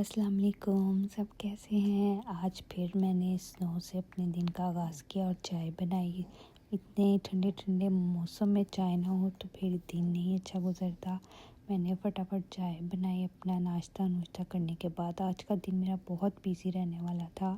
अस्सलाम वालेकुम। सब कैसे हैं। आज फिर मैंने स्नो से अपने दिन का आगाज़ किया और चाय बनाई। इतने ठंडे ठंडे मौसम में चाय ना हो तो फिर दिन नहीं अच्छा गुजरता। मैंने फटाफट चाय बनाई अपना नाश्ता नुश्ता करने के बाद। आज का दिन मेरा बहुत बिजी रहने वाला था।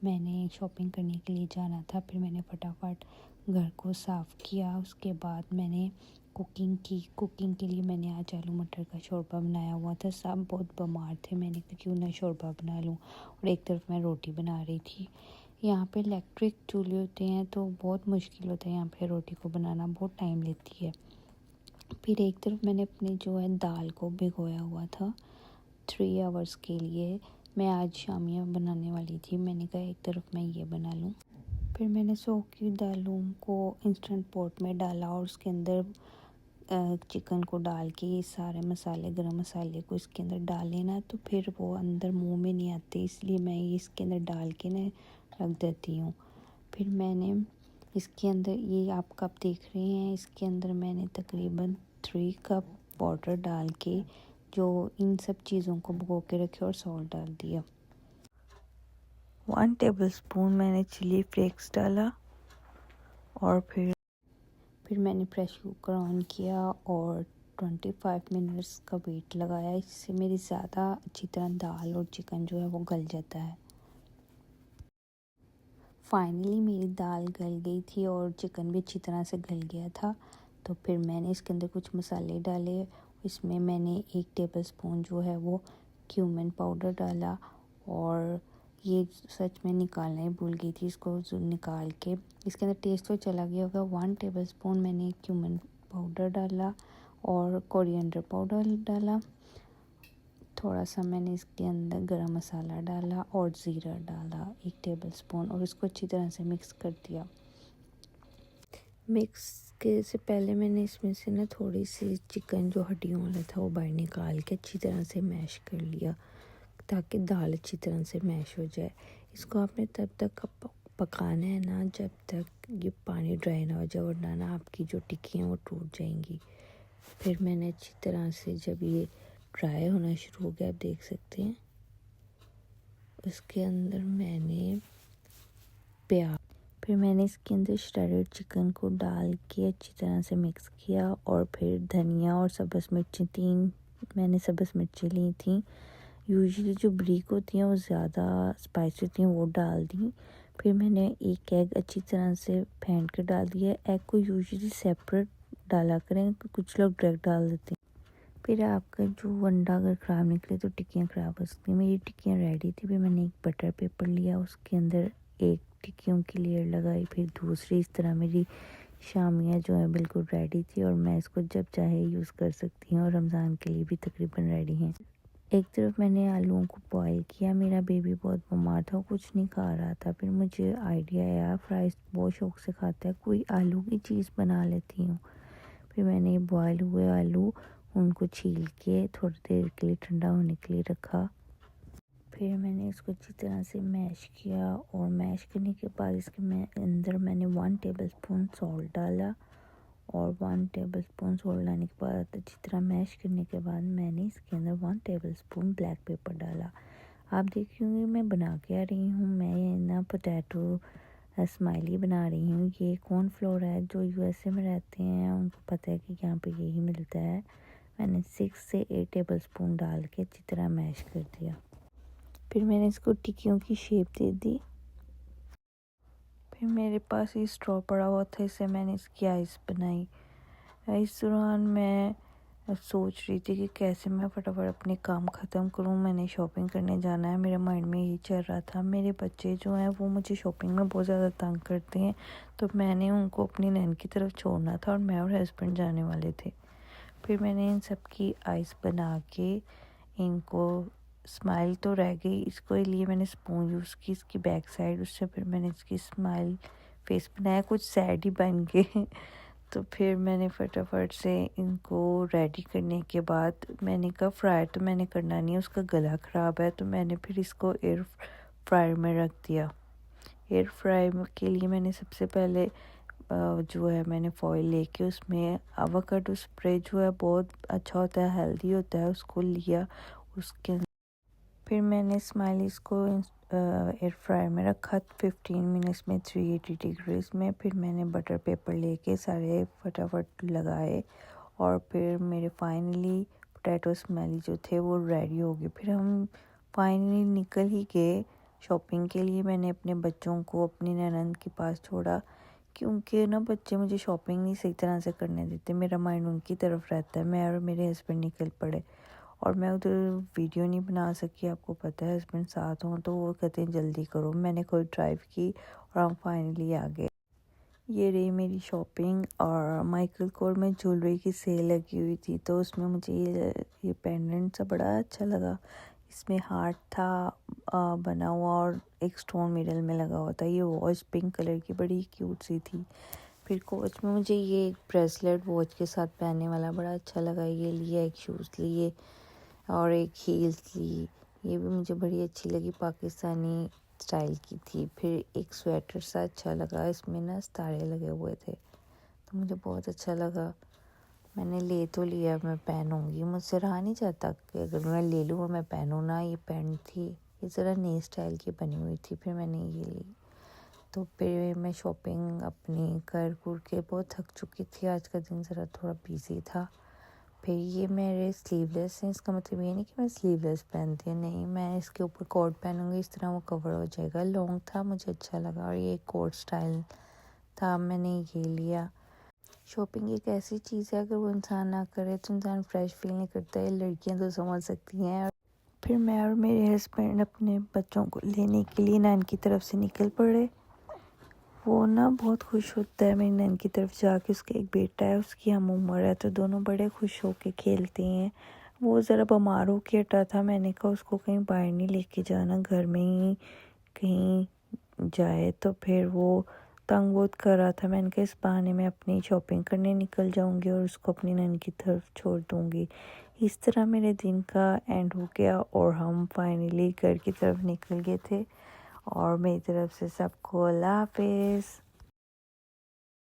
मैंने शॉपिंग करने के लिए जाना था। फिर मैंने फटाफट घर को साफ़ किया। उसके बाद मैंने कुकिंग के लिए मैंने आज आलू मटर का शोरबा बनाया हुआ था। सब बहुत बीमार थे। मैंने कहा क्यों ना शोरबा बना लूँ। और एक तरफ मैं रोटी बना रही थी। यहाँ पे इलेक्ट्रिक चूल्हे होते हैं तो बहुत मुश्किल होता है यहाँ पे रोटी को बनाना, बहुत टाइम लेती है। फिर एक तरफ मैंने अपनी जो है दाल को भिगोया हुआ था 3 आवर्स के लिए। मैं आज शामिया बनाने वाली थी। मैंने कहा एक तरफ मैं ये बना लूँ। फिर मैंने सोखी दालों को इंस्टेंट पॉट में डाला और उसके अंदर चिकन को डाल के ये सारे मसाले गरम मसाले को इसके अंदर डाल लेना, तो फिर वो अंदर मुंह में नहीं आते, इसलिए मैं ये इसके अंदर डाल के ना रख देती हूँ। फिर मैंने इसके अंदर ये आप कप देख रहे हैं, इसके अंदर मैंने तकरीबन 3 कप वाटर डाल के जो इन सब चीज़ों को भिगो के रखे और सॉल्ट डाल दिया। 1 टेबलस्पून मैंने चिली फ्लेक्स डाला और फिर मैंने प्रेशर कुकर ऑन किया और 25 मिनट्स का वेट लगाया। इससे मेरी ज़्यादा अच्छी तरह दाल और चिकन जो है वो गल जाता है। फाइनली मेरी दाल गल गई थी और चिकन भी अच्छी तरह से गल गया था। तो फिर मैंने इसके अंदर कुछ मसाले डाले। इसमें मैंने 1 टेबलस्पून जो है वो क्यूमिन पाउडर डाला और ये सच में निकालना ही भूल गई थी, इसको निकाल के इसके अंदर टेस्ट तो चला गया होगा। 1 टेबलस्पून मैंने क्यूमिन पाउडर डाला और कोरिएंडर पाउडर डाला। थोड़ा सा मैंने इसके अंदर गरम मसाला डाला और ज़ीरा डाला 1 टेबलस्पून और इसको अच्छी तरह से मिक्स कर दिया। मिक्स के से पहले मैंने इसमें से ना थोड़ी सी चिकन जो हड्डियों वाला था वो बाहर निकाल के अच्छी तरह से मैश कर लिया ताकि दाल अच्छी तरह से मैश हो जाए। इसको आपने तब तक पकाना है ना जब तक ये पानी ड्राई ना हो जाए, वरना ना आपकी जो टिक्की हैं वो टूट जाएंगी। फिर मैंने अच्छी तरह से जब ये ड्राई होना शुरू हो गया, आप देख सकते हैं, उसके अंदर मैंने फिर मैंने इसके अंदर श्रेडेड चिकन को डाल के अच्छी तरह से मिक्स किया और फिर धनिया और सब्ज़ मिर्ची 3 मैंने सब्ज़ मिर्ची ली थी। यूजुअली जो ब्रीक होती हैं वो ज़्यादा स्पाइसी होती हैं, वो डाल दी। फिर मैंने एक एग अच्छी तरह से फेंट कर डाल दिया। एग को यूजुअली सेपरेट डाला करें, कुछ लोग डायरेक्ट डाल देते हैं। फिर आपका जो अंडा अगर ख़राब निकले तो टिक्कियाँ ख़राब हो सकती हैं। मेरी टिक्कियाँ रेडी थी। फिर मैंने एक बटर पेपर लिया, उसके अंदर एक टिक्कियों की लेयर लगाई, फिर दूसरी। इस तरह मेरी शामियाँ जो है बिल्कुल रेडी थी और मैं इसको जब चाहे यूज़ कर सकती हूँ और रमज़ान के लिए भी तकरीबन रेडी हैं। एक तरफ मैंने आलूओं को बॉईल किया। मेरा बेबी बहुत बीमार था, कुछ नहीं खा रहा था। फिर मुझे आइडिया आया, फ्राइज़ बहुत शौक़ से खाता है, कोई आलू की चीज़ बना लेती हूँ। फिर मैंने बॉयल हुए आलू उनको छील के थोड़ी देर के लिए ठंडा होने के लिए रखा। फिर मैंने इसको अच्छी तरह से मैश किया और मैश करने के बाद इसके अंदर मैंने 1 टेबलस्पून सॉल्ट डाला और 1 टेबलस्पून सॉल्ट डालने के बाद अच्छी तरह मैश करने के बाद मैंने इसके अंदर 1 टेबलस्पून ब्लैक पेपर डाला। आप देख रही होंगे मैं बना के आ रही हूँ, मैं ना पोटैटो स्माइली बना रही हूँ। ये कॉर्नफ्लोर है, जो यूएसए में रहते हैं उनको पता है कि यहाँ पे यही मिलता है। मैंने 6 से 8 टेबलस्पून डाल के अच्छी तरह मैश कर दिया। फिर मैंने इसको टिक्कियों की शेप दे दी। फिर मेरे पास ये स्ट्रॉ पड़ा हुआ था, इससे मैंने इसकी आइस बनाई। इस दौरान मैं सोच रही थी कि कैसे मैं फटाफट अपने काम ख़त्म करूं। मैंने शॉपिंग करने जाना है, मेरे माइंड में यही चल रहा था। मेरे बच्चे जो हैं वो मुझे शॉपिंग में बहुत ज़्यादा तंग करते हैं, तो मैंने उनको अपनी नैन की तरफ छोड़ना था और मैं और हस्बैंड जाने वाले थे। फिर मैंने इन सब की आइस बना के इनको स्माइल तो रह गई, इसको लिए मैंने स्पून यूज़ की इसकी बैक साइड, उससे फिर मैंने इसकी स्माइल फेस बनाया। कुछ सैड ही बन गए। तो फिर मैंने फटाफट से इनको रेडी करने के बाद मैंने कहा फ्राई तो मैंने करना नहीं है, उसका गला ख़राब है, तो मैंने फिर इसको एयर फ्रायर में रख दिया। एयर फ्राई के लिए मैंने सबसे पहले जो है मैंने फॉइल लेके उसमें एवोकाडो स्प्रे जो है बहुत अच्छा होता है, हेल्दी होता है, उसको लिया। उसके फिर मैंने स्माइलीज़ को एयर फ्रायर में रखा 15 मिनट्स में 380 डिग्रीज़ में। फिर मैंने बटर पेपर लेके सारे फटाफट लगाए और फिर मेरे फाइनली पोटैटो स्माइली जो थे वो रेडी हो गए। फिर हम फाइनली निकल ही गए शॉपिंग के लिए। मैंने अपने बच्चों को अपनी ननद के पास छोड़ा क्योंकि ना बच्चे मुझे शॉपिंग नहीं सही तरह से करने देते, मेरा माइंड उनकी तरफ रहता है। मैं और मेरे हस्बैंड निकल पड़े और मैं उधर वीडियो नहीं बना सकी। आपको पता है हस्बैंड साथ हों तो वो कहते हैं जल्दी करो, मैंने खुद ड्राइव की और हम फाइनली आ गए। ये रही मेरी शॉपिंग। और माइकल कोर में ज्वेलरी की सेल लगी हुई थी तो उसमें मुझे ये पेंडेंट सा बड़ा अच्छा लगा। इसमें हार्ट था बना हुआ और एक स्टोन मिडल में लगा हुआ था। ये वॉच पिंक कलर की बड़ी क्यूट सी थी। फिर कोच में मुझे ये एक ब्रेसलेट वॉच के साथ पहनने वाला बड़ा अच्छा लगा, ये लिया। एक शूज़ लिए और एक हील्स ली, ये भी मुझे बड़ी अच्छी लगी, पाकिस्तानी स्टाइल की थी। फिर एक स्वेटर सा अच्छा लगा, इसमें ना सितारे लगे हुए थे तो मुझे बहुत अच्छा लगा। मैंने ले तो लिया, मैं पहनूंगी, मुझसे रहा नहीं जाता कि अगर मैं ले लूँ और मैं पहनूँ ना। ये पैंट थी, ये ज़रा नई स्टाइल की बनी हुई थी, फिर मैंने ये ली। तो फिर मैं शॉपिंग अपनी कर के बहुत थक चुकी थी, आज का दिन ज़रा थोड़ा बिजी था। फिर ये मेरे स्लीवलेस हैं, इसका मतलब ये नहीं कि मैं स्लीवलेस पहनती हूँ, नहीं, मैं इसके ऊपर कोट पहनूंगी, इस तरह वो कवर हो जाएगा। लॉन्ग था, मुझे अच्छा लगा और ये कोट स्टाइल था, मैंने ये लिया। शॉपिंग एक ऐसी चीज़ है, अगर वो इंसान ना करे तो इंसान फ्रेश फील नहीं करता है। लड़कियां तो समझ सकती हैं। फिर मैं और मेरे हस्बैंड अपने बच्चों को लेने के लिए नैन की तरफ से निकल पड़े। वो ना बहुत खुश होता है मेरी नैन की तरफ जाके। उसका एक बेटा है, उसकी हम उम्र है, तो दोनों बड़े खुश होके खेलते हैं। वो ज़रा बीमार होके हटा था, मैंने कहा उसको कहीं बाहर नहीं लेके जाना, घर में ही कहीं जाए। तो फिर वो तंग बहुत कर रहा था, मैंने कहा इस बहाने मैं अपनी शॉपिंग करने निकल जाऊंगी और उसको अपनी नैन की तरफ छोड़ दूंगी। इस तरह मेरे दिन का एंड हो गया और हम फाइनली घर की तरफ निकल गए थे। और मेरी तरफ से सबको अल्लाह हाफिज़।